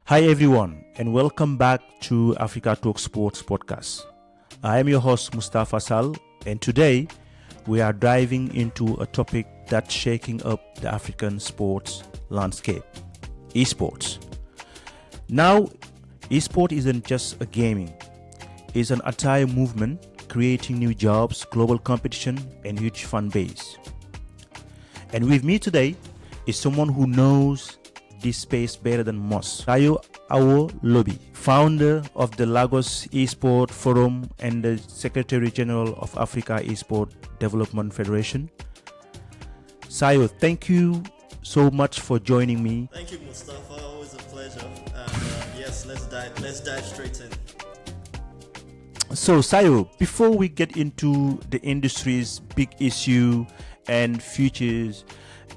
Hi everyone, and welcome back to Africa Sports Podcast. I am your host Moustapha Sall, and today we are diving into a topic that's shaking up the African sports landscape: esports. Now, esport isn't just a gaming; it's an entire movement creating new jobs, global competition, and huge fan base. And with me today is someone who knows this space better than most. Sayo Owalabi, founder of the Lagos Esports Forum and the Secretary General of Africa Esports Development Federation. Sayo, thank you so much for joining me. Thank you, Moustapha. Always a pleasure. And yes, let's dive straight in. So, Sayo, before we get into the industry's big issue and futures,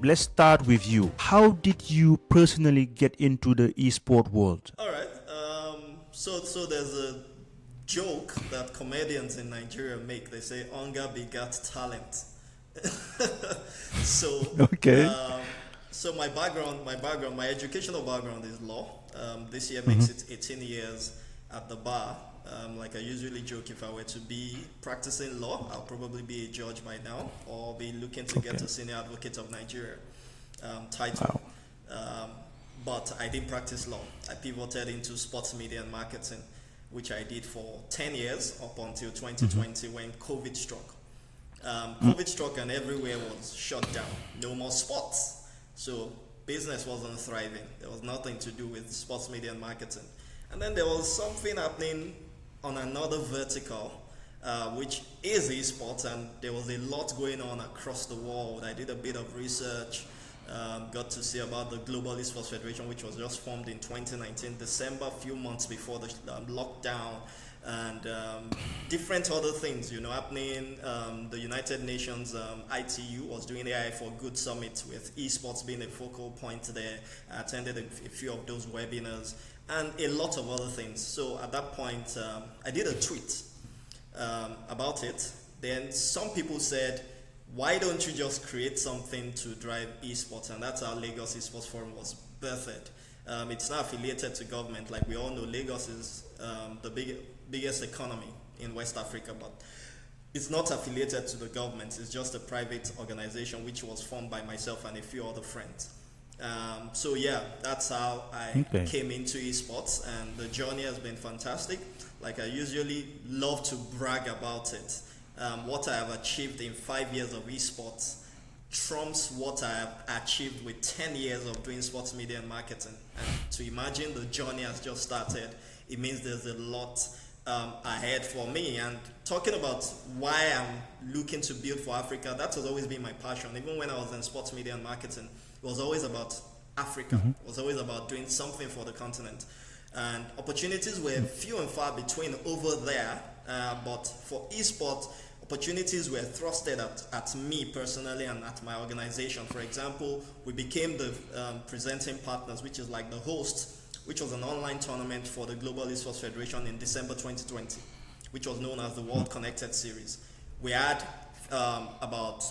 let's start with you. How did you personally get into the esport world? All right. So there's a joke that comedians in Nigeria make. They say, "Hunger begat talent." So Okay. So my educational background is law. This year makes it 18 years at the bar. Like I usually joke, if I were to be practicing law, I'll probably be a judge by now, or be looking to get a senior advocate of Nigeria title. Wow. But I didn't practice law. I pivoted into sports media and marketing, which I did for 10 years up until 2020 when COVID struck. COVID struck and everywhere was shut down. No more sports. So business wasn't thriving. There was nothing to do with sports media and marketing. And then there was something happening on another vertical, which is esports, and there was a lot going on across the world. I did a bit of research, got to see about the Global Esports Federation, which was just formed in 2019, December, a few months before the lockdown, and different other things, happening. The United Nations ITU was doing AI for Good Summit, with esports being a focal point there. I attended a few of those webinars, and a lot of other things. So at that point, I did a tweet about it. Then some people said, why don't you just create something to drive esports? And that's how Lagos Esports Forum was birthed. It's not affiliated to government. Like we all know, Lagos is the biggest economy in West Africa, but it's not affiliated to the government. It's just a private organization which was formed by myself and a few other friends. So yeah, that's how I came into esports, and the journey has been fantastic. Like I usually love to brag about it. What I have achieved in 5 years of esports trumps what I have achieved with 10 years of doing sports media and marketing. And to imagine the journey has just started, it means there's a lot ahead for me. And talking about why I'm looking to build for Africa, that has always been my passion. Even when I was in sports media and marketing, it was always about Africa. It was always about doing something for the continent. And opportunities were few and far between over there. But for esports, opportunities were thrusted at me personally and at my organization. For example, we became the presenting partners, which is like the host, which was an online tournament for the Global Esports Federation in December 2020, which was known as the World Connected Series. We had about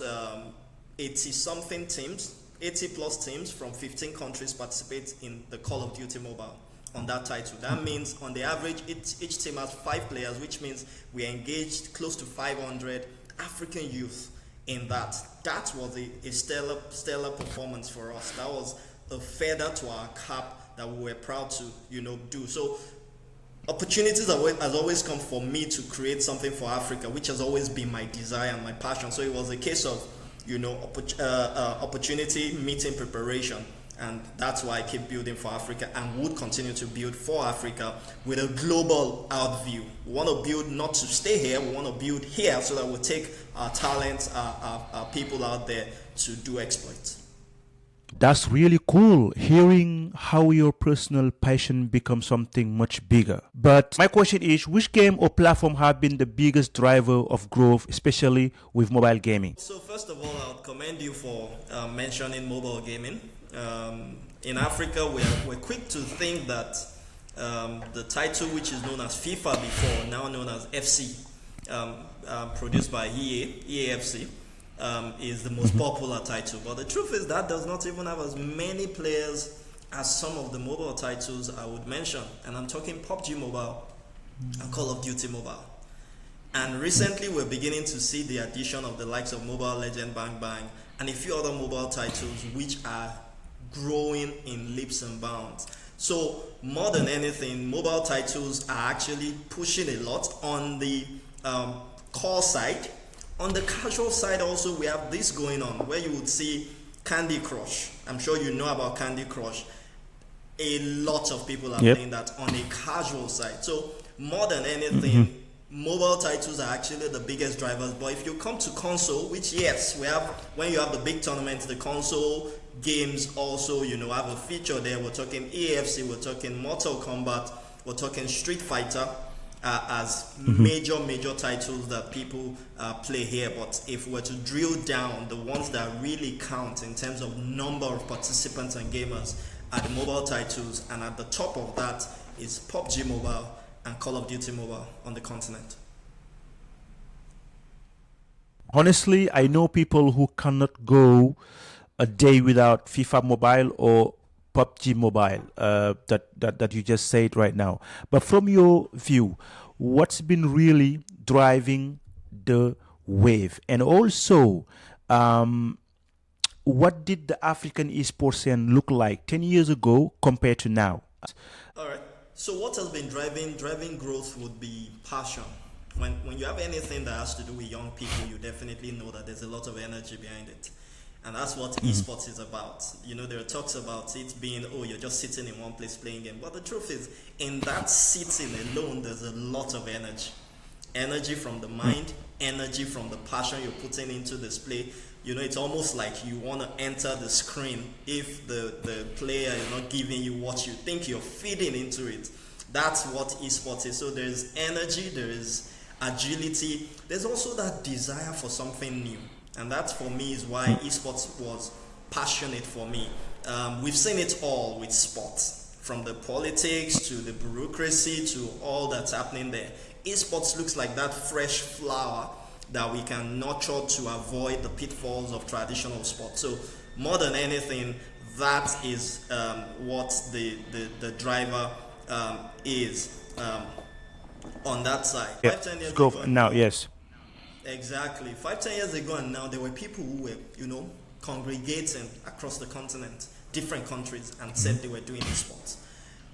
80-something teams, 80 plus teams from 15 countries participate in the Call of Duty Mobile on that title. That means on the average, each team has 5 players, which means we engaged close to 500 African youth in that. That was a stellar performance for us. That was a feather to our cap that we were proud to do. So opportunities has always come for me to create something for Africa, which has always been my desire and my passion. So it was a case of opportunity meeting preparation. And that's why I keep building for Africa and would continue to build for Africa with a global out view. We want to build not to stay here, we want to build here so that we'll take our talents, our people out there to do exploits. That's really cool, hearing how your personal passion becomes something much bigger. But my question is, which game or platform have been the biggest driver of growth, especially with mobile gaming? So first of all, I'll commend you for mentioning mobile gaming. In Africa, we're quick to think that the title, which is known as FIFA before, now known as FC, produced by EAFC, is the most popular title. But the truth is that does not even have as many players as some of the mobile titles I would mention, and I'm talking PUBG Mobile and Call of Duty Mobile. And recently we're beginning to see the addition of the likes of Mobile Legend Bang Bang and a few other mobile titles which are growing in leaps and bounds. So more than anything, mobile titles are actually pushing a lot on the core side. On the casual side also, we have this going on where you would see Candy Crush. I'm sure you know about Candy Crush. A lot of people are playing that on a casual side. So more than anything, mobile titles are actually the biggest drivers. But if you come to console, which yes, we have, when you have the big tournaments, the console games also, have a feature there. We're talking AFC, we're talking Mortal Kombat, we're talking Street Fighter as major titles that people play here. But if we're to drill down, the ones that really count in terms of number of participants and gamers are the mobile titles, and at the top of that is PUBG Mobile and Call of Duty Mobile on the continent. Honestly, I know people who cannot go a day without FIFA Mobile or PUBG Mobile that you just said right now. But from your view, what's been really driving the wave? And also, what did the African esports scene look like 10 years ago compared to now? All right. So what has been driving growth would be passion. When you have anything that has to do with young people, you definitely know that there's a lot of energy behind it. And that's what esports is about. There are talks about it being, you're just sitting in one place playing game. But the truth is, in that sitting alone, there's a lot of energy. Energy from the mind, energy from the passion you're putting into this play. It's almost like you want to enter the screen if the player is not giving you what you think you're feeding into it. That's what esports is. So there's energy, there is agility. There's also that desire for something new. And that for me is why esports was passionate for me. We've seen it all with sports, from the politics to the bureaucracy to all that's happening there. Esports looks like that fresh flower that we can nurture to avoid the pitfalls of traditional sports. So more than anything, that is what the driver is on that side. Yeah. 5-10 years go ago, now, yes. Exactly. 5-10 years ago and now, there were people who were, congregating across the continent, different countries, and said they were doing esports.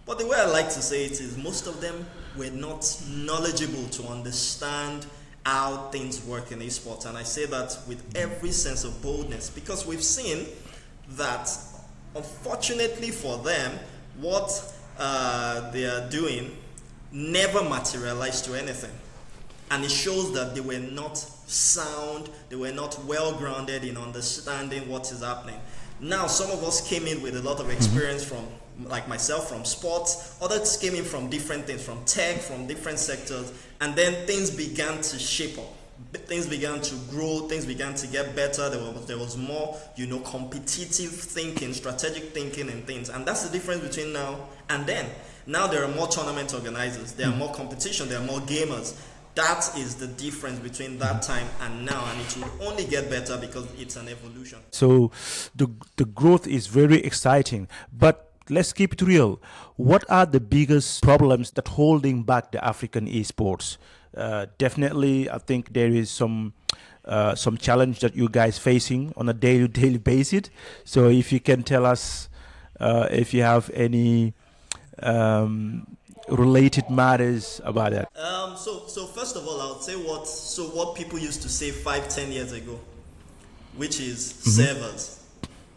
But the way I like to say it is most of them were not knowledgeable to understand how things work in esports. And I say that with every sense of boldness, because we've seen that, unfortunately for them, what they are doing never materialized to anything. And it shows that they were not sound, they were not well grounded in understanding what is happening. Now, some of us came in with a lot of experience from, like myself, from sports. Others came in from different things, from tech, from different sectors. And then things began to shape up. Things began to grow, things began to get better. There was more, competitive thinking, strategic thinking and things. And that's the difference between now and then. Now there are more tournament organizers, there are more competition, there are more gamers. That is the difference between that time and now, and it will only get better because it's an evolution. So the growth is very exciting, but let's keep it real. What are the biggest problems that holding back the African esports? Definitely, I think there is some challenge that you guys facing on a daily basis. So if you can tell us if you have any related matters about that. So first of all, I would say what people used to say 5-10 years ago, which is servers.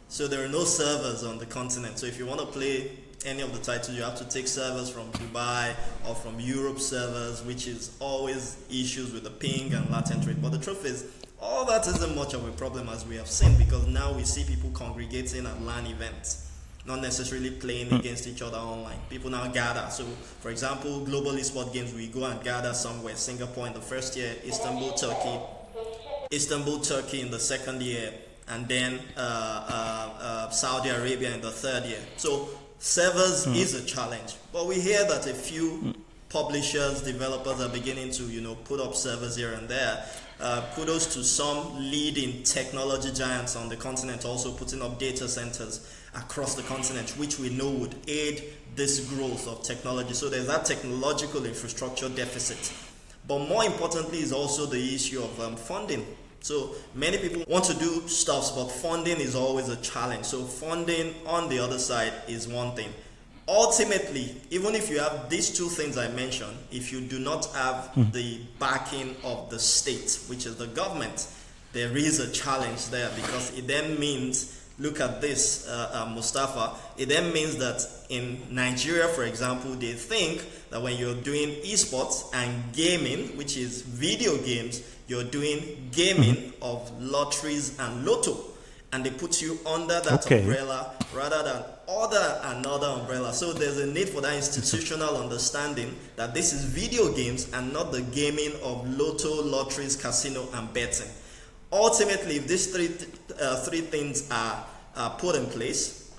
So there are no servers on the continent. So if you want to play any of the titles, you have to take servers from Dubai or from Europe servers, which is always issues with the ping and latent rate. But the truth is, all that isn't much of a problem as we have seen, because now we see people congregating at LAN events, not necessarily playing against each other online. People now gather. So, for example, global esports games, we go and gather somewhere. Singapore in the first year, Istanbul, Turkey in the second year, and then Saudi Arabia in the third year. So servers is a challenge, but we hear that a few publishers, developers are beginning to put up servers here and there. Kudos to some leading technology giants on the continent also putting up data centers. across the continent, which we know would aid this growth of technology. So there's that technological infrastructure deficit. But more importantly is also the issue of funding. So many people want to do stuff, but funding is always a challenge. So funding on the other side is one thing. Ultimately, even if you have these two things I mentioned, if you do not have the backing of the state, which is the government, there is a challenge there, because it then means, look at this, Moustapha, it then means that in Nigeria, for example, they think that when you're doing esports and gaming, which is video games, you're doing gaming of lotteries and lotto. And they put you under that umbrella rather than another umbrella. So there's a need for that institutional understanding that this is video games and not the gaming of lotto, lotteries, casino, and betting. Ultimately, if these three things are put in place,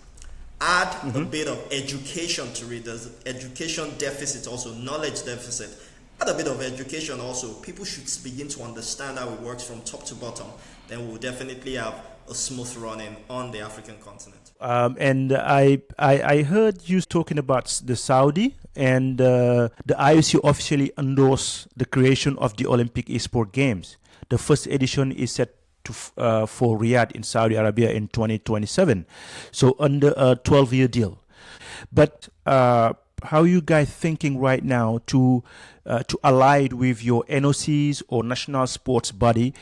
add a bit of education to it. There's education deficit also, knowledge deficit. Add a bit of education also. People should begin to understand how it works from top to bottom. Then we'll definitely have a smooth running on the African continent. And I heard you talking about the Saudi, and the IOC officially endorsed the creation of the Olympic Esports Games. The first edition is set to for Riyadh in Saudi Arabia in 2027, so under a 12-year deal. But how are you guys thinking right now to ally with your NOCs or national sports body?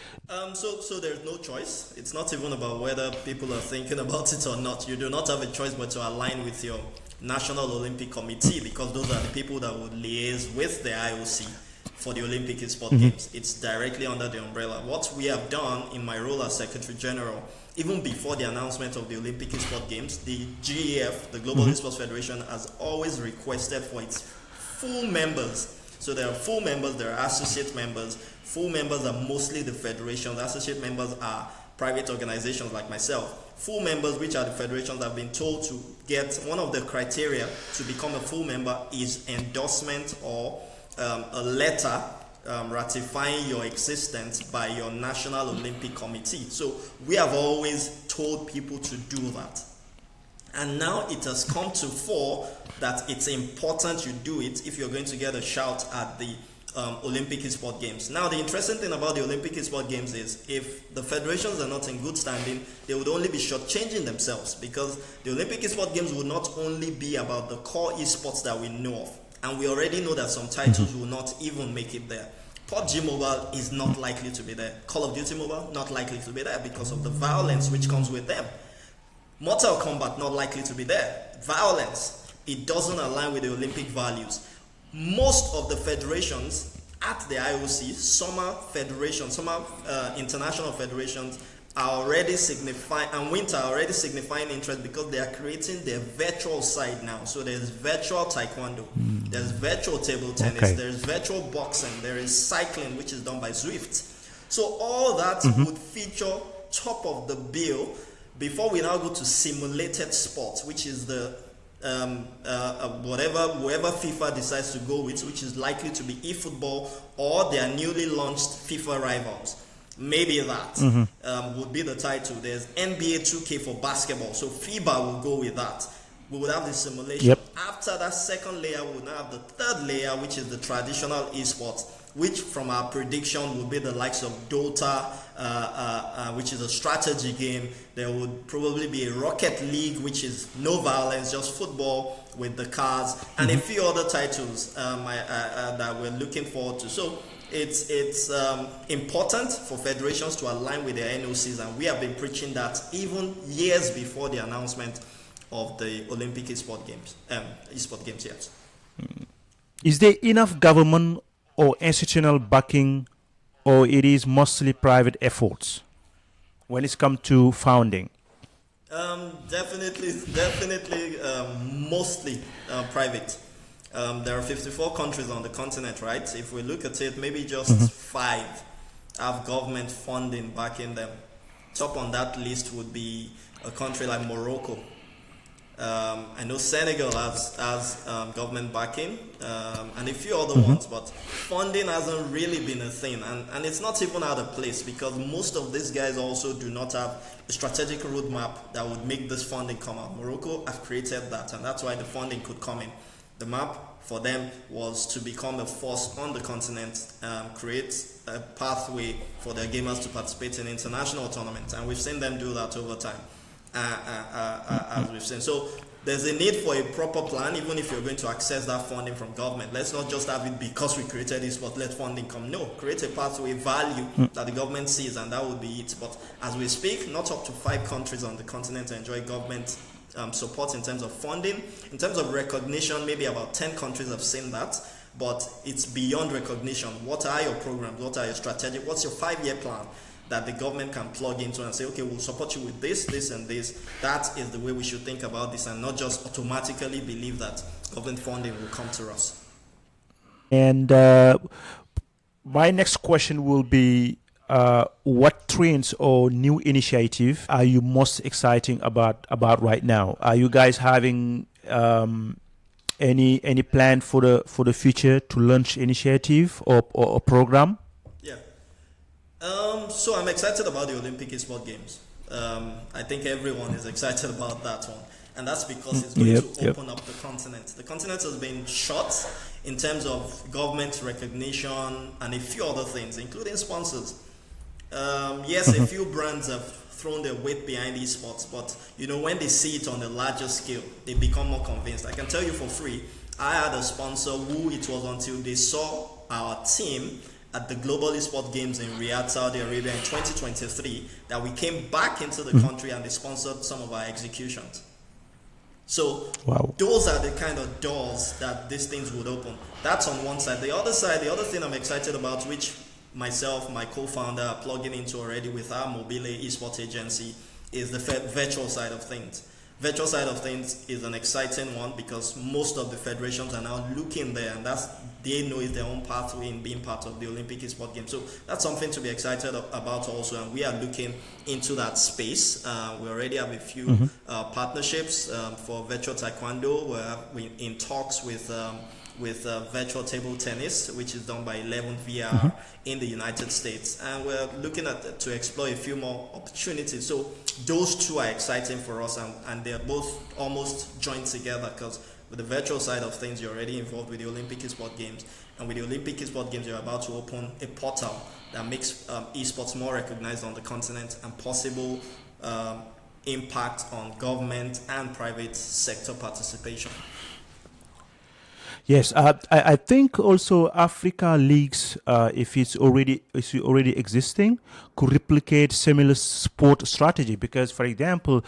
So there's no choice. It's not even about whether people are thinking about it or not. You do not have a choice but to align with your National Olympic Committee, because those are the people that would liaise with the IOC for the Olympic Esports Games. It's directly under the umbrella. What we have done in my role as Secretary General, even before the announcement of the Olympic Esports Games, the GEF, the Global Esports Federation, has always requested for its full members. So there are full members, there are associate members. Full members are mostly the federations. Associate members are private organizations like myself. Full members, which are the federations, have been told to get one of the criteria to become a full member is endorsement or a letter ratifying your existence by your National Olympic Committee. So we have always told people to do that. And now it has come to fore that it's important you do it if you're going to get a shout at the Olympic Esports Games. Now, the interesting thing about the Olympic Esports Games is if the federations are not in good standing, they would only be shortchanging themselves, because the Olympic Esports Games will not only be about the core esports that we know of, and we already know that some titles will not even make it there. PUBG Mobile is not likely to be there. Call of Duty Mobile, not likely to be there because of the violence which comes with them. Mortal Kombat, not likely to be there. Violence, it doesn't align with the Olympic values. Most of the federations at the IOC, some international federations are already signifying, and Winter are already signifying interest because they are creating their virtual side now. So there's virtual taekwondo, there's virtual table tennis, there's virtual boxing, there is cycling, which is done by Zwift. So all that would feature top of the bill before we now go to simulated sports, which is the whoever FIFA decides to go with, which is likely to be eFootball or their newly launched FIFA rivals. Maybe that would be the title. There's NBA 2K for basketball, so FIBA will go with that. We would have the simulation. After that second layer, we would now have the third layer, which is the traditional esports, which from our prediction would be the likes of Dota, which is a strategy game. There would probably be a Rocket League, which is no violence, just football with the cars, and a few other titles that we're looking forward to. So it's important for federations to align with their NOCs, and we have been preaching that even years before the announcement of the Olympic Esports Games. Yes. Is there enough government or institutional backing, or it is mostly private efforts when it's come to founding? Definitely, mostly private. There are 54 countries on the continent, right? If we look at it, maybe just 5 have government funding backing them. Top on that list would be a country like Morocco. I know Senegal has government backing and a few other ones, but funding hasn't really been a thing. And it's not even out of place because most of these guys also do not have a strategic roadmap that would make this funding come out. Morocco have created that, and that's why the funding could come in. The map for them was to become a force on the continent, create a pathway for their gamers to participate in international tournaments. And we've seen them do that over time. As we've seen. So there's a need for a proper plan, even if you're going to access that funding from government. Let's not just have it because we created this, but let funding come. No, create a pathway value that the government sees, and that would be it. But as we speak, not up to 5 countries on the continent enjoy government support in terms of funding. In terms of recognition, maybe about 10 countries have seen that, but it's beyond recognition. What are your programs? What are your strategies? What's your 5-year plan that the government can plug into and say, okay, we'll support you with this, this, and this. That is the way we should think about this, and not just automatically believe that government funding will come to us. And my next question will be, what trends or new initiative are you most exciting about right now? Are you guys having any plan for the future to launch initiative or program? Yeah. So I'm excited about the Olympic Esports Games. I think everyone is excited about that one. And that's because it's going to open up the continent. The continent has been shut in terms of government recognition and a few other things, including sponsors. Yes, a few brands have thrown their weight behind esports, but when they see it on a larger scale, they become more convinced. I can tell you for free, I had a sponsor who it was until they saw our team at the Global Esports Games in Riyadh, Saudi Arabia in 2023 that we came back into the country and they sponsored some of our executions. So those are the kind of doors that these things would open. That's on one side. The other side, the other thing I'm excited about, which myself, my co-founder are plugging into already with our Mobile Esports agency, is the virtual side of things. Virtual side of things is an exciting one because most of the federations are now looking there, and they know is their own pathway in being part of the Olympic Esports Games. So that's something to be excited about also, and we are looking into that space. We already have a few partnerships for virtual taekwondo. We're in talks with virtual table tennis, which is done by 11 VR in the United States, and we're looking at to explore a few more opportunities. So those two are exciting for us, and they're both almost joined together because with the virtual side of things, you're already involved with the Olympic Esports Games, and with the Olympic Esports Games, you're about to open a portal that makes esports more recognized on the continent and possible impact on government and private sector participation. Yes, I think also Africa leagues, if it's already existing, could replicate similar sport strategy. Because, for example,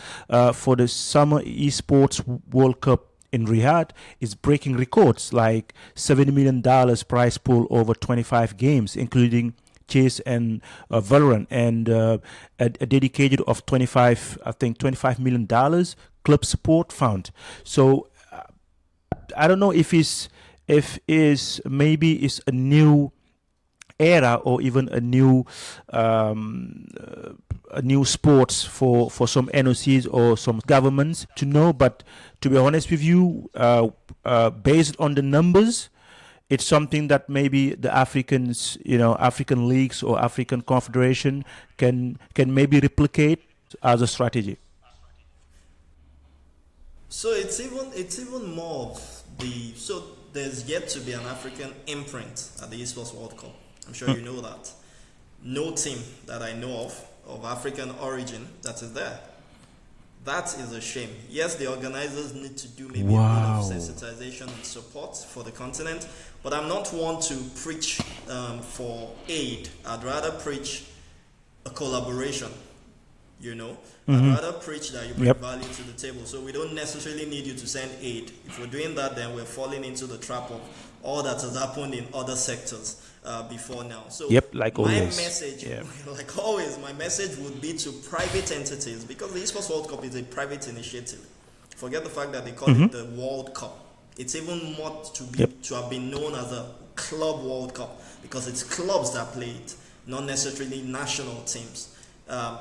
for the Summer Esports World Cup in Riyadh, is breaking records like $70 million prize pool over 25 games, including chess and Valorant, and a dedicated of $25 million club support fund. So I don't know if maybe it's a new era or even a new sports for some NOCs or some governments to know. But to be honest with you, based on the numbers, it's something that maybe the African leagues or African Confederation can maybe replicate as a strategy. So it's even more of there's yet to be an African imprint at the Esports World Cup. I'm sure you know that. No team that I know of African origin that is there. That is a shame. Yes, the organizers need to do maybe a bit of sensitization and support for the continent, but I'm not one to preach for aid. I'd rather preach a collaboration. I'd rather preach that you bring value to the table. So we don't necessarily need you to send aid. If we're doing that, then we're falling into the trap of all that has happened in other sectors before now. So like my always. Message, like always, my message would be to private entities, because the Esports World Cup is a private initiative. Forget the fact that they call it the World Cup. It's even more to have been known as a Club World Cup, because it's clubs that play it, not necessarily national teams.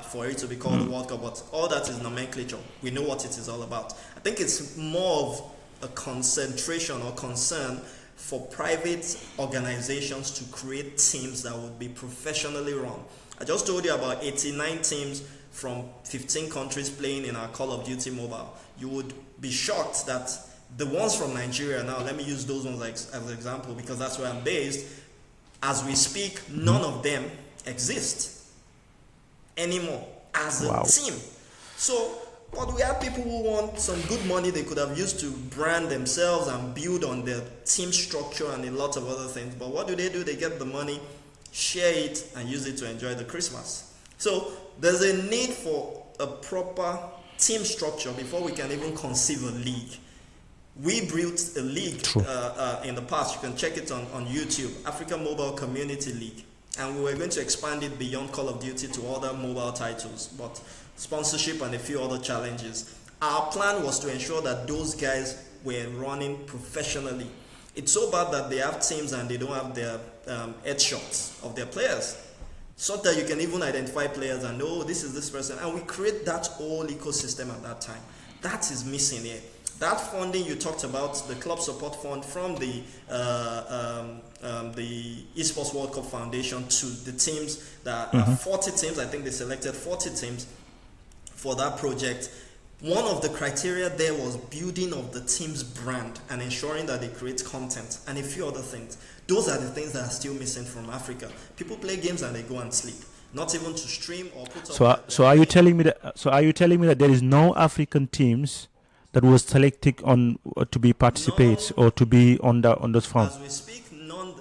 for it to be called the World Cup, but all that is nomenclature. We know what it is all about. I think it's more of a concentration or concern for private organizations to create teams that would be professionally run. I just told you about 89 teams from 15 countries playing in our Call of Duty Mobile. You would be shocked that the ones from Nigeria, now let me use those ones as an example because that's where I'm based. As we speak, none of them exist anymore as a team. So, but we have people who want some good money they could have used to brand themselves and build on their team structure and a lot of other things. But what do? They get the money, share it, and use it to enjoy the Christmas. So there's a need for a proper team structure before we can even conceive a league. We built a league in the past. You can check it on YouTube, Africa Mobile Community League. And we were going to expand it beyond Call of Duty to other mobile titles, but sponsorship and a few other challenges. Our plan was to ensure that those guys were running professionally. It's so bad that they have teams and they don't have their headshots of their players, so that you can even identify players and know, this is this person. And we create that whole ecosystem at that time. That is missing here. That funding you talked about, the club support fund from the Esports World Cup Foundation to the teams that 40 teams, I think they selected 40 teams for that project. One of the criteria there was building of the team's brand and ensuring that they create content and a few other things. Those are the things that are still missing from Africa. People play games and they go and sleep, not even to stream or put up. So are you telling me that there is no African teams that was selected on to be participate or to be on those funds? As we speak, none.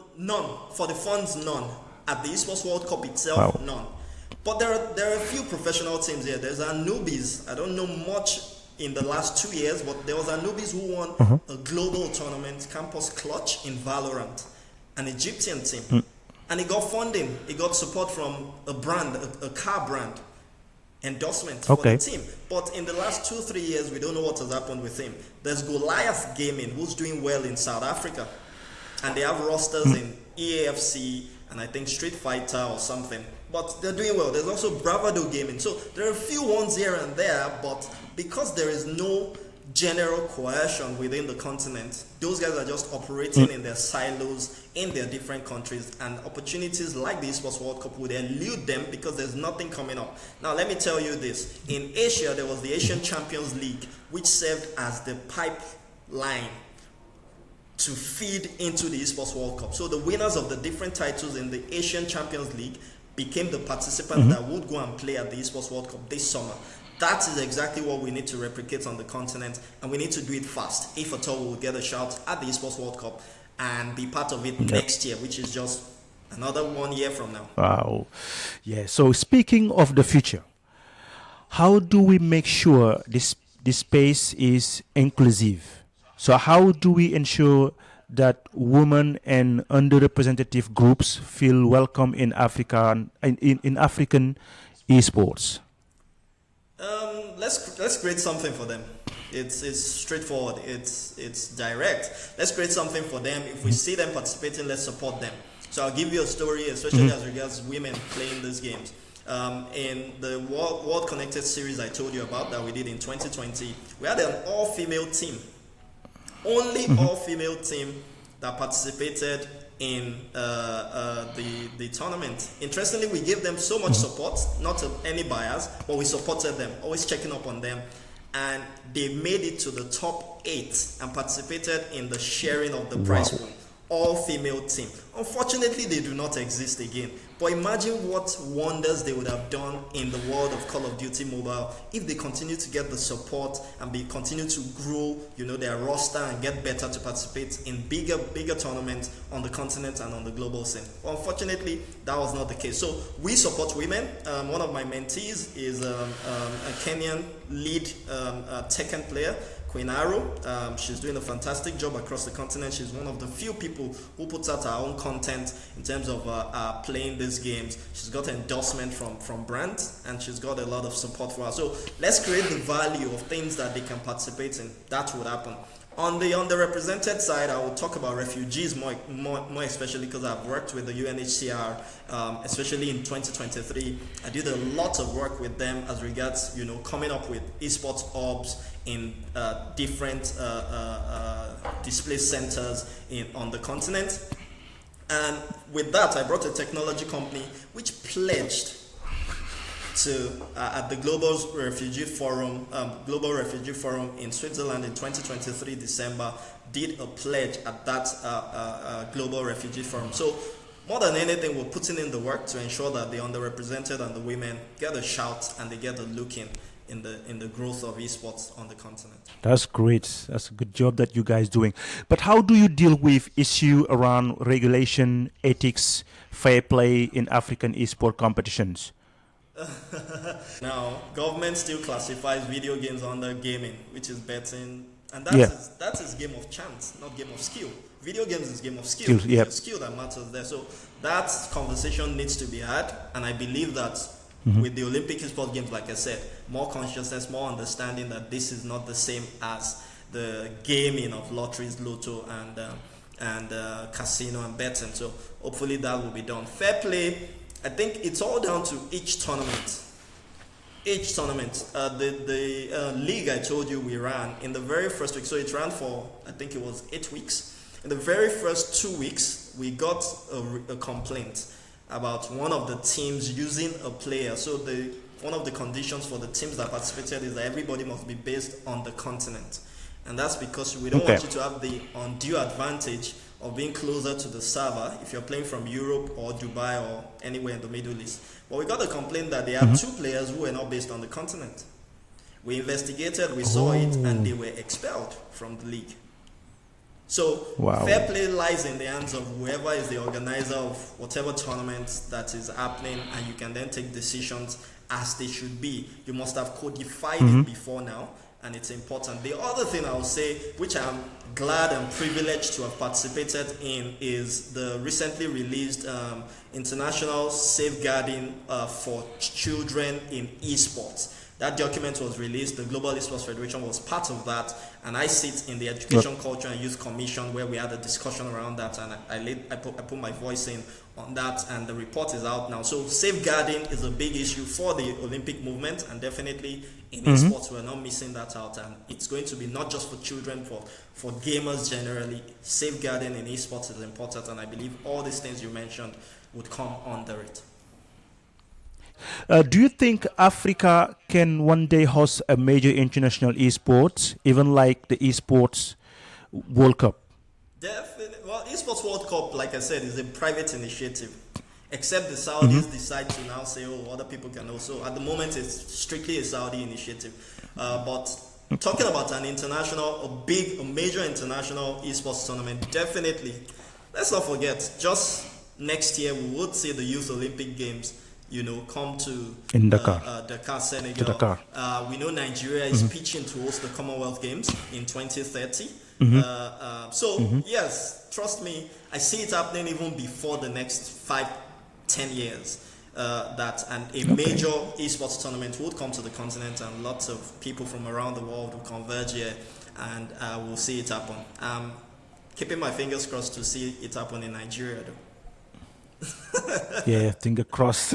For the funds, none. At the Esports World Cup itself, none. But there are a few professional teams here. There's Anubis. I don't know much in the last 2 years, but there was Anubis who won a global tournament, Campus Clutch in Valorant, an Egyptian team. And he got funding. He got support from a brand, a car brand. Endorsement for the team. But in the last 2-3 years, we don't know what has happened with him. There's Goliath Gaming, who's doing well in South Africa, and they have rosters in EAFC and I think Street Fighter or something, but they're doing well. There's also Bravado Gaming. So there are a few ones here and there, but because there is no general cohesion within the continent, those guys are just operating in their silos in their different countries, and opportunities like the Esports World Cup would elude them because there's nothing coming up. Now let me tell you this. In Asia, there was the Asian Champions League, which served as the pipeline to feed into the Esports World Cup. So the winners of the different titles in the Asian Champions League became the participants that would go and play at the Esports World Cup this summer. That is exactly what we need to replicate on the continent, and we need to do it fast. If at all we will get a shout at the Esports World Cup and be part of it next year, which is just another 1 year from now. Wow. Yeah. So speaking of the future, how do we make sure this space is inclusive? So how do we ensure that women and underrepresented groups feel welcome in Africa in African esports? Let's create something for them. It's straightforward. It's direct. Let's create something for them. If we see them participating, let's support them. So I'll give you a story, especially as regards women playing these games. In the World Connected series I told you about that we did in 2020, we had an all-female team. Only all-female team that participated in the tournament. Interestingly, we gave them so much support, not any bias, but we supported them, always checking up on them, and they made it to the top 8 and participated in the sharing of the prize pool. All-female team. Unfortunately, they do not exist again. But imagine what wonders they would have done in the world of Call of Duty Mobile if they continue to get the support and continue to grow, their roster and get better to participate in bigger tournaments on the continent and on the global scene. Well, unfortunately, that was not the case. So we support women. One of my mentees is a Kenyan lead Tekken player, Queen Arrow. She's doing a fantastic job across the continent. She's one of the few people who puts out her own content in terms of playing these games. She's got endorsement from brands, and she's got a lot of support for her. So let's create the value of things that they can participate in. That would happen. On the underrepresented side, I will talk about refugees more especially because I've worked with the UNHCR, especially in 2023. I did a lot of work with them as regards, coming up with esports hubs in different display centers on the continent. And with that, I brought a technology company which pledged to at the Global Refugee Forum in Switzerland in 2023 December, did a pledge at that Global Refugee Forum. So more than anything, we're putting in the work to ensure that the underrepresented and the women get a shout and they get a look in the growth of esports on the continent. That's great. That's a good job that you guys doing. But how do you deal with issue around regulation, ethics, fair play in African esport competitions? Now, government still classifies video games under gaming, which is betting, and that is game of chance, not game of skill. Video games is game of skill. It's skill that matters there. So that conversation needs to be had, and I believe that with the Olympic Esports Games, like I said, more consciousness, more understanding that this is not the same as the gaming of lotteries, lotto, and casino and betting. So hopefully that will be done. Fair play, I think it's all down to each tournament. The league I told you we ran in the very first week, so it ran for, I think it was 8 weeks. In the very first 2 weeks, we got a complaint about one of the teams using a player. So one of the conditions for the teams that participated is that everybody must be based on the continent. And that's because we don't want you to have the undue advantage of being closer to the server if you're playing from Europe or Dubai or anywhere in the Middle East. But we got a complaint that they have 2 players who were not based on the continent. We investigated, we saw it, and they were expelled from the league. So fair play lies in the hands of whoever is the organizer of whatever tournament that is happening, and you can then take decisions as they should be. You must have codified it before now, and it's important. The other thing I will say, which I'm glad and privileged to have participated in, is the recently released International Safeguarding for Children in Esports. That document was released. The Global Esports Federation was part of that, and I sit in the Education, Culture and Youth Commission where we had a discussion around that, and I put my voice in on that, and the report is out now. So safeguarding is a big issue for the Olympic movement, and definitely in esports we're not missing that out, and it's going to be not just for children, for gamers generally. Safeguarding in esports is important, and I believe all these things you mentioned would come under it. Do you think Africa can one day host a major international esports, even like the esports World Cup? Definitely. Well, esports World Cup, like I said, is a private initiative. Except the Saudis decide to now say, oh, other people can also. At the moment, it's strictly a Saudi initiative. But talking about an international, a major international esports tournament, definitely. Let's not forget, just next year we would see the Youth Olympic Games, come to Dakar, Senegal. Dakar. We know Nigeria is pitching to host the Commonwealth Games in 2030. Yes, trust me, I see it happening even before the next 5-10 years. Major esports tournament would come to the continent, and lots of people from around the world will converge here, and we'll see it happen. Keeping my fingers crossed to see it happen in Nigeria, though. Yeah, finger crossed.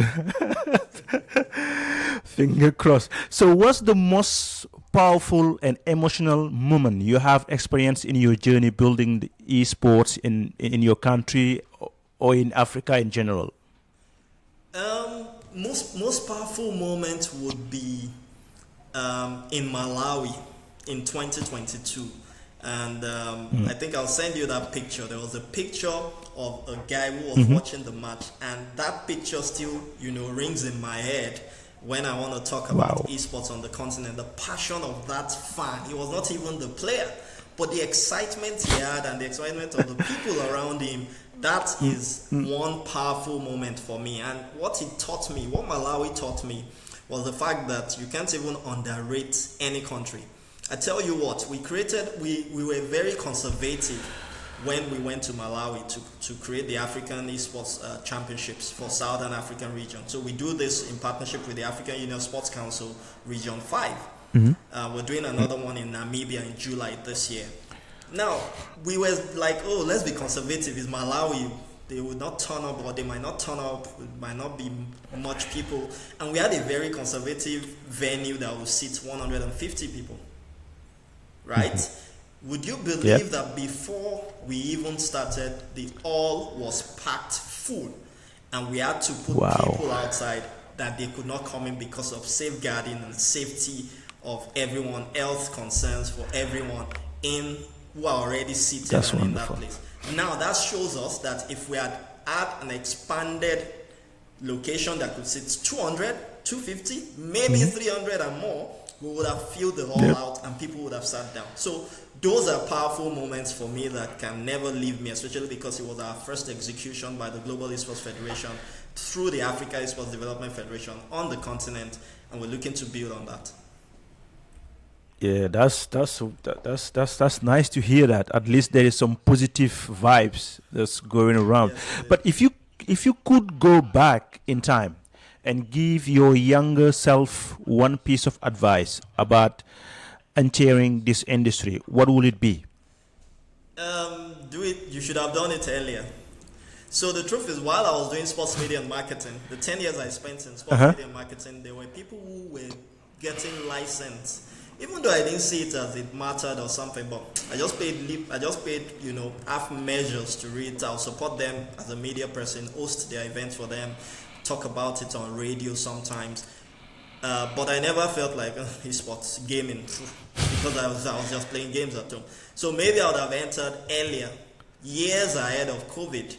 Finger crossed. So what's the most powerful and emotional moment you have experienced in your journey building the esports in your country or in Africa in general? Most powerful moment would be in Malawi in 2022. And I think I'll send you that picture. There was a picture of a guy who was watching the match, and that picture still, rings in my head when I want to talk about esports on the continent. The passion of that fan. He was not even the player, but the excitement he had and the excitement of the people around him, that is one powerful moment for me. And what Malawi taught me was the fact that you can't even underrate any country. I tell you what, we were very conservative when we went to Malawi to create the African Esports Championships for Southern African region. So we do this in partnership with the African Union Sports Council Region 5. We're doing another one in Namibia in July this year. Now, we were like, oh, let's be conservative. It's Malawi. They would not turn up, or they might not turn up. It might not be much people. And we had a very conservative venue that would seat 150 people. Right? Would you believe that before we even started, the hall was packed full, and we had to put people outside that they could not come in because of safeguarding and safety of everyone, health concerns for everyone in who are already seated in that place. Now that shows us that if we had an expanded location that could sit 200, 250, maybe 300 and more, we would have filled the hall out and people would have sat down. So those are powerful moments for me that can never leave me, especially because it was our first execution by the Global Esports Federation through the Africa Esports Development Federation on the continent, and we're looking to build on that. Yeah, that's nice to hear that. At least there is some positive vibes that's going around. Yes. But if you could go back in time and give your younger self one piece of advice about entering this industry, what would it be? Do it. You should have done it earlier. So the truth is, while I was doing sports media and marketing, the 10 years I spent in sports media and marketing, there were people who were getting licensed. Even though I didn't see it as it mattered or something, but I just paid, half measures to read. I'll support them as a media person, host their events for them, talk about it on radio sometimes. But I never felt like esports gaming because I was just playing games at home. So maybe I would have entered earlier, years ahead of COVID.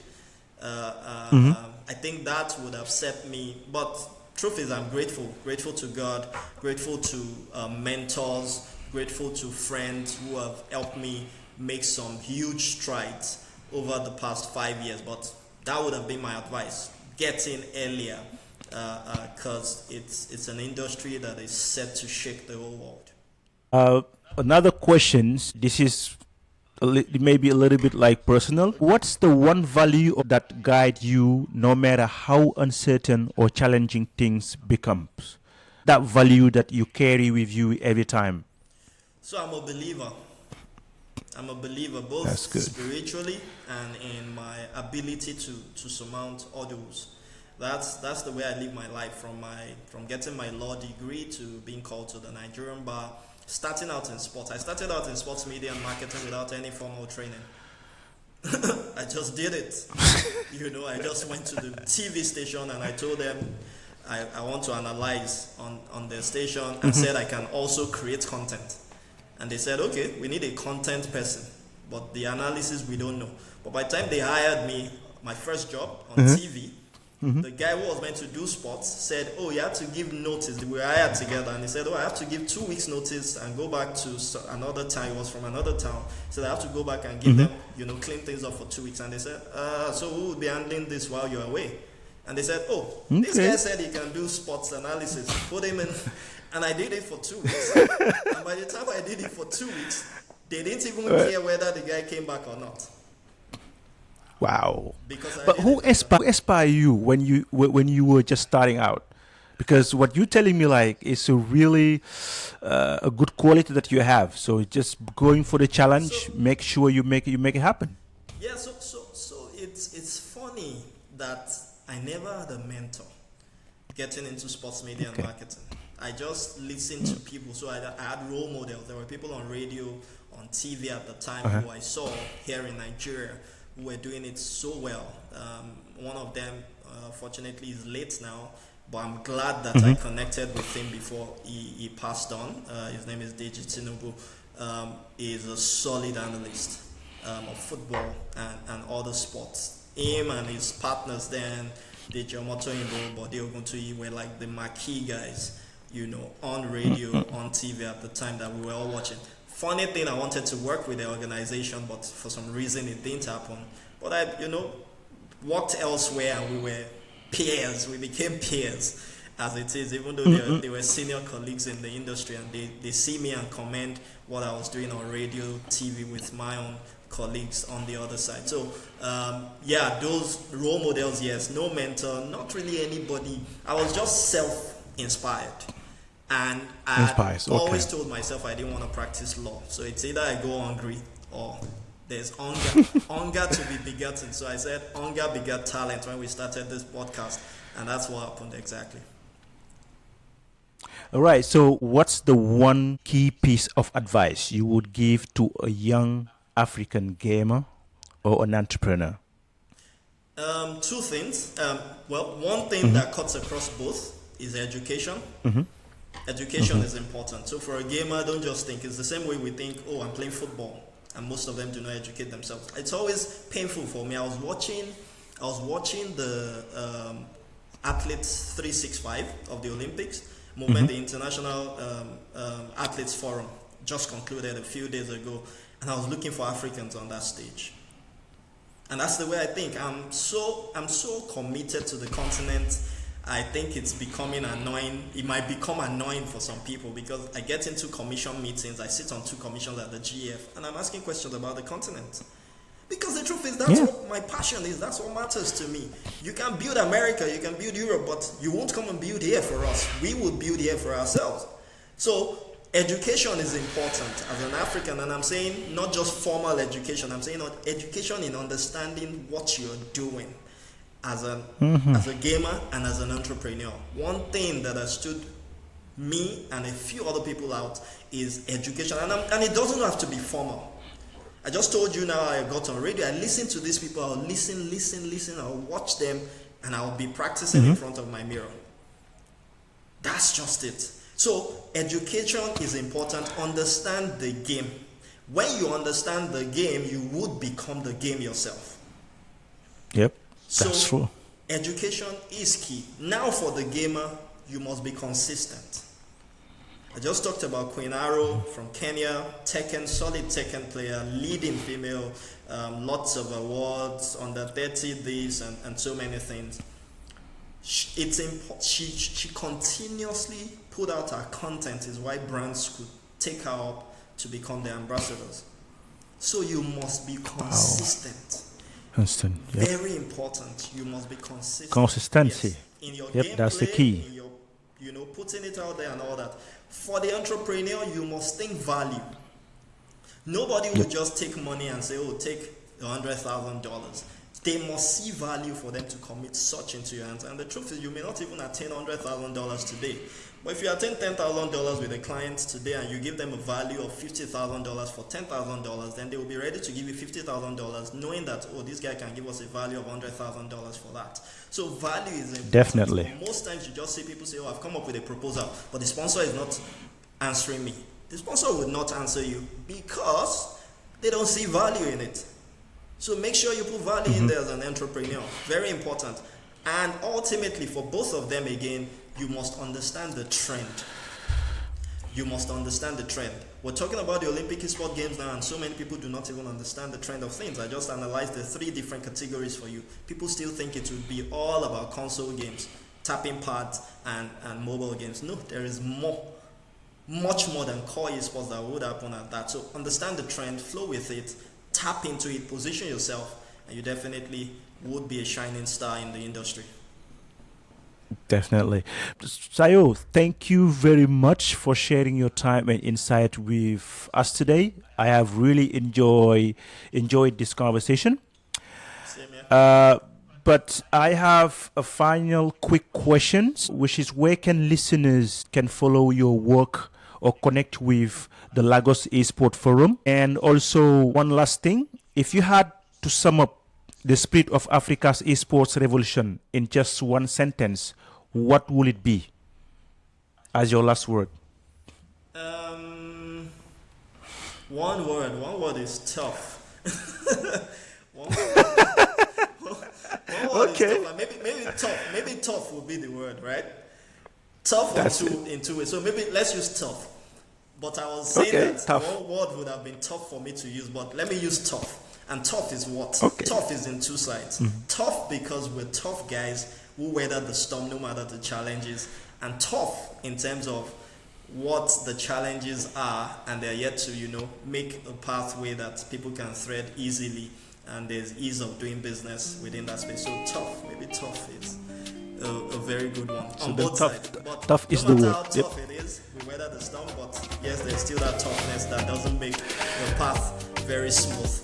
I think that would have set me. But truth is, I'm grateful to God, grateful to mentors, grateful to friends who have helped me make some huge strides over the past 5 years. But that would have been my advice: get in earlier, because it's an industry that is set to shake the whole world. Another question. This is maybe a little bit like personal. What's the one value that guide you no matter how uncertain or challenging things becomes? That value that you carry with you every time. So I'm a believer. Both spiritually and in my ability to surmount hurdles. That's the way I live my life, from getting my law degree to being called to the Nigerian bar. Starting out in sports. I started out in sports media and marketing without any formal training. I just did it. I just went to the TV station and I told them I want to analyze on the station, and said I can also create content. And they said, okay, we need a content person, but the analysis we don't know. But by the time they hired me, my first job on TV, the guy who was meant to do sports said, oh, you have to give notice. We were hired together, and he said, oh, I have to give 2 weeks notice and go back to another town. He was from another town. He said, I have to go back and give them, clean things up for 2 weeks. And they said, so who will be handling this while you're away? And they said, oh, this guy said he can do sports analysis. Put him in. And I did it for 2 weeks. And by the time I did it for 2 weeks, they didn't even care whether the guy came back or not. Wow! But who inspired you when you were just starting out? Because what you're telling me is a really a good quality that you have. So just going for the challenge, make sure you make it happen. Yeah. So it's funny that I never had a mentor getting into sports media and marketing. I just listened to people. So I had role models. There were people on radio, on TV at the time who I saw here in Nigeria, who were doing it so well. One of them, fortunately, is late now, but I'm glad that I connected with him before he passed on. His name is Deji Tinubu. He's a solid analyst of football and other sports. Him and his partners then, Deji Omotoyinbo, Bode Oguntoyi, were like the marquee guys, on radio, on TV at the time that we were all watching. Funny thing, I wanted to work with the organization, but for some reason it didn't happen. But I, worked elsewhere, and we were peers. We became peers, as it is, even though they were senior colleagues in the industry, and they see me and commend what I was doing on radio, TV with my own colleagues on the other side. So, those role models, yes. No mentor, not really anybody. I was just self-inspired. And I always told myself I didn't want to practice law. So it's either I go hungry or there's hunger to be begotten. So I said hunger begat talent when we started this podcast, and that's what happened exactly. All right. So, what's the one key piece of advice you would give to a young African gamer or an entrepreneur? Two things. One thing that cuts across both is education. Education is important. So for a gamer, don't just think. It's the same way we think, oh, I'm playing football, and most of them do not educate themselves. It's always painful for me. I was watching the Athletes 365 of the Olympics movement, the International Athletes Forum just concluded a few days ago, and I was looking for Africans on that stage. And that's the way I think. I'm so committed to the continent. I think it's becoming annoying. It might become annoying for some people because I get into commission meetings. I sit on 2 commissions at the GF, and I'm asking questions about the continent. Because the truth is, that's what my passion is. That's what matters to me. You can build America, you can build Europe, but you won't come and build here for us. We will build here for ourselves. So education is important as an African, and I'm saying not just formal education. I'm saying education in understanding what you're doing as a gamer and as an entrepreneur. One thing that has stood me and a few other people out is education, and it doesn't have to be formal. I just told you now I got on radio. I listen to these people. I'll listen. I'll watch them, and I'll be practicing in front of my mirror. That's just it. So education is important. Understand the game. When you understand the game, you would become the game yourself. Yep, that's true. Education is key. Now for the gamer, you must be consistent. I just talked about Queen Arrow from Kenya, solid Tekken player, leading female, lots of awards, under 30 this and so many things. She continuously put out her content, is why brands could take her up to become the ambassadors. So you must be consistent. Consistent. Yep. Very important. You must be consistent. Consistency. Yes. In your gameplay, that's the key. In your, putting it out there and all that. For the entrepreneur, you must think value. Nobody will just take money and say, oh, take $100,000. They must see value for them to commit such into your hands. And the truth is, you may not even attain $100,000 today. But if you attain $10,000 with a client today and you give them a value of $50,000 for $10,000, then they will be ready to give you $50,000, knowing that, oh, this guy can give us a value of $100,000 for that. So value is important. Definitely. Most times you just see people say, oh, I've come up with a proposal, but the sponsor is not answering me. The sponsor will not answer you because they don't see value in it. So make sure you put value in there as an entrepreneur. Very important. And ultimately, for both of them, again, you must understand the trend. You must understand the trend. We're talking about the Olympic Esports Games now, and so many people do not even understand the trend of things. I just analyzed the 3 different categories for you. People still think it would be all about console games, tapping pads, and mobile games. No, there is much more than core esports that would happen at that. So understand the trend, flow with it, tap into it, position yourself, and you definitely would be a shining star in the industry. Definitely. Sayo, thank you very much for sharing your time and insight with us today. I have really enjoyed this conversation. Same here. But I have a final quick question, which is where can listeners can follow your work or connect with the Lagos Esports Forum? And also one last thing, if you had to sum up the spirit of Africa's esports revolution in just one sentence, what will it be as your last word? One word is tough. one word is tough. Maybe tough would be the word, right? Tough in two ways. So maybe let's use tough. But I was saying that tough. One word would have been tough for me to use, but let me use tough. And tough is what? Okay. Tough is in 2 sides. Tough because we're tough guys who weather the storm no matter the challenges. And tough in terms of what the challenges are, and they're yet to, make a pathway that people can thread easily, and there's ease of doing business within that space. So tough, maybe tough is a very good one. So on both sides. But tough is no the matter word. how tough it is, we weather the storm, but yes, there's still that toughness that doesn't make the path very smooth.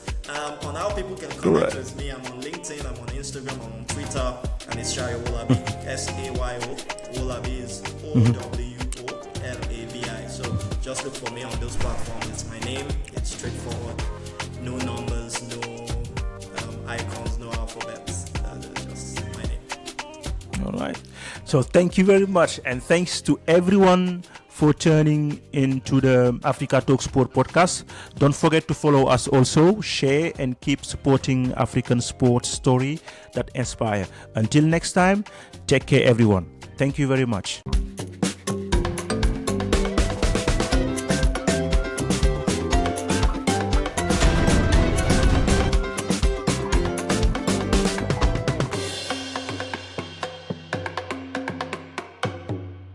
On how people can connect with me, I'm on LinkedIn, I'm on Instagram, I'm on Twitter, and it's Sayo Owalabi, Sayo. Owalabi is Owolabi. So just look for me on those platforms. It's my name. It's straightforward. No numbers, no icons, no alphabets. Just my name. All right. So thank you very much, and thanks to everyone for tuning into the Africa Talk Sport podcast. Don't forget to follow us also, share, and keep supporting African sports story that inspire. Until next time, take care everyone. Thank you very much.